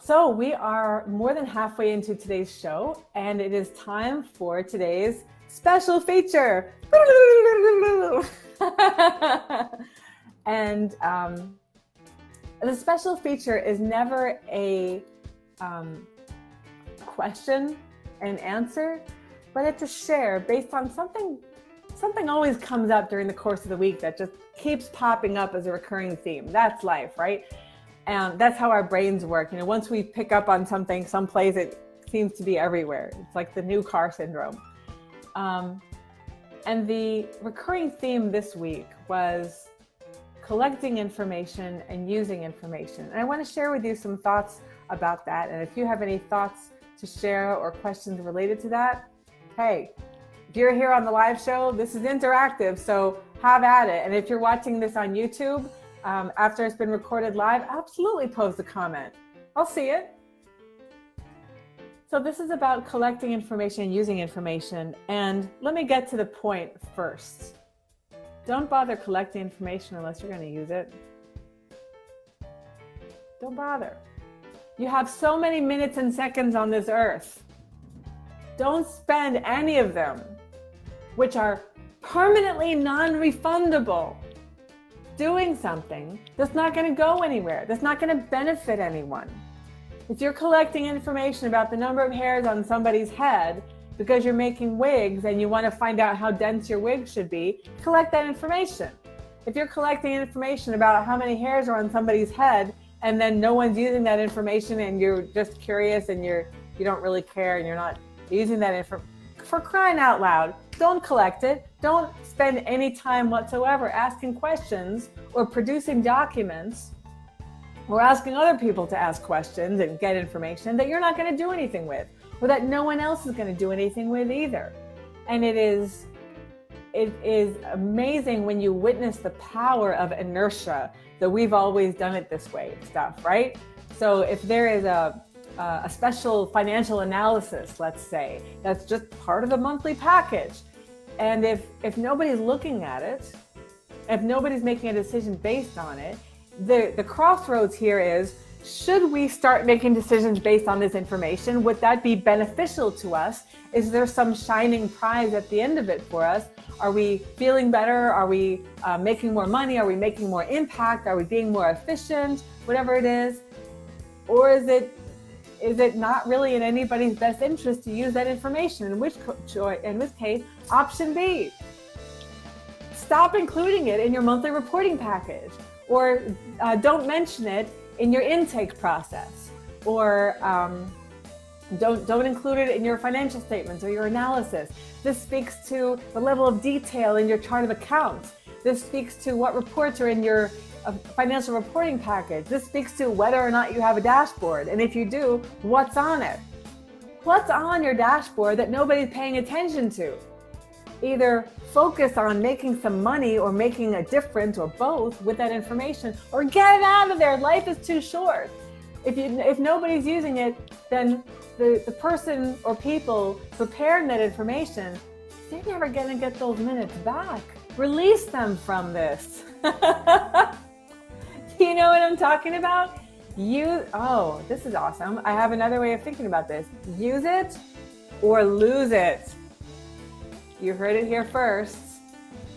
So we are more than halfway into today's show, and it is time for today's special feature. And the special feature is never a question and answer, but it's a share based on something always comes up during the course of the week that just keeps popping up as a recurring theme. That's life, right? And that's how our brains work. You know, once we pick up on something someplace, it seems to be everywhere. It's like the new car syndrome. And the recurring theme this week was collecting information and using information. And I want to share with you some thoughts about that. And if you have any thoughts to share or questions related to that, hey, if you're here on the live show, this is interactive, so have at it. And if you're watching this on YouTube, after it's been recorded live, absolutely post a comment. I'll see it. So this is about collecting information and using information. And let me get to the point first. Don't bother collecting information unless you're going to use it. Don't bother. You have so many minutes and seconds on this earth. Don't spend any of them, which are permanently non-refundable, doing something that's not going to go anywhere, that's not going to benefit anyone. If you're collecting information about the number of hairs on somebody's head because you're making wigs and you want to find out how dense your wig should be, collect that information. If you're collecting information about how many hairs are on somebody's head and then no one's using that information and you're just curious and you don't really care and you're not using that information, for crying out loud, don't collect it. Don't spend any time whatsoever asking questions or producing documents or asking other people to ask questions and get information that you're not going to do anything with, or that no one else is going to do anything with either. And it is amazing when you witness the power of inertia, that we've always done it this way stuff, right? So if there is a special financial analysis, let's say, that's just part of the monthly package. And if nobody's looking at it, if nobody's making a decision based on it, the crossroads here is, should we start making decisions based on this information? Would that be beneficial to us? Is there some shining prize at the end of it for us? Are we feeling better? Are we making more money? Are we making more impact? Are we being more efficient? Whatever it is. Or is it not really in anybody's best interest to use that information? In which case, option B, stop including it in your monthly reporting package, or don't mention it in your intake process, or don't include it in your financial statements or your analysis. This speaks to the level of detail in your chart of accounts. This speaks to what reports are in your financial reporting package. This speaks to whether or not you have a dashboard. And if you do, what's on it? What's on your dashboard that nobody's paying attention to? Either focus on making some money or making a difference or both with that information, or get it out of there. Life is too short. If nobody's using it, then the person or people preparing that information, they're never going to get those minutes back. Release them from this. You know what I'm talking about? Oh, this is awesome. I have another way of thinking about this. Use it or lose it. You heard it here first.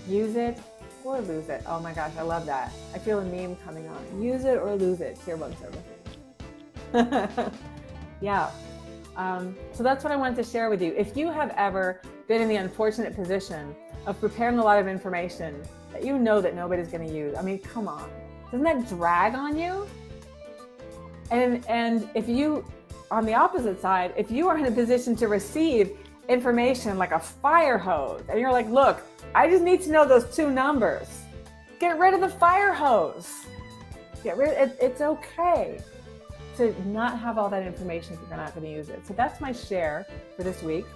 Use it or lose it. Oh my gosh, I love that. I feel a meme coming on. Use it or lose it. Tier 1 service. Yeah. So that's what I wanted to share with you. If you have ever been in the unfortunate position of preparing a lot of information that you know that nobody's going to use, I mean, come on. Doesn't that drag on you? And if you, on the opposite side, if you are in a position to receive information like a fire hose, and you're like, look, I just need to know those two numbers. Get rid of the fire hose. It's okay to not have all that information if you're not going to use it. So that's my share for this week.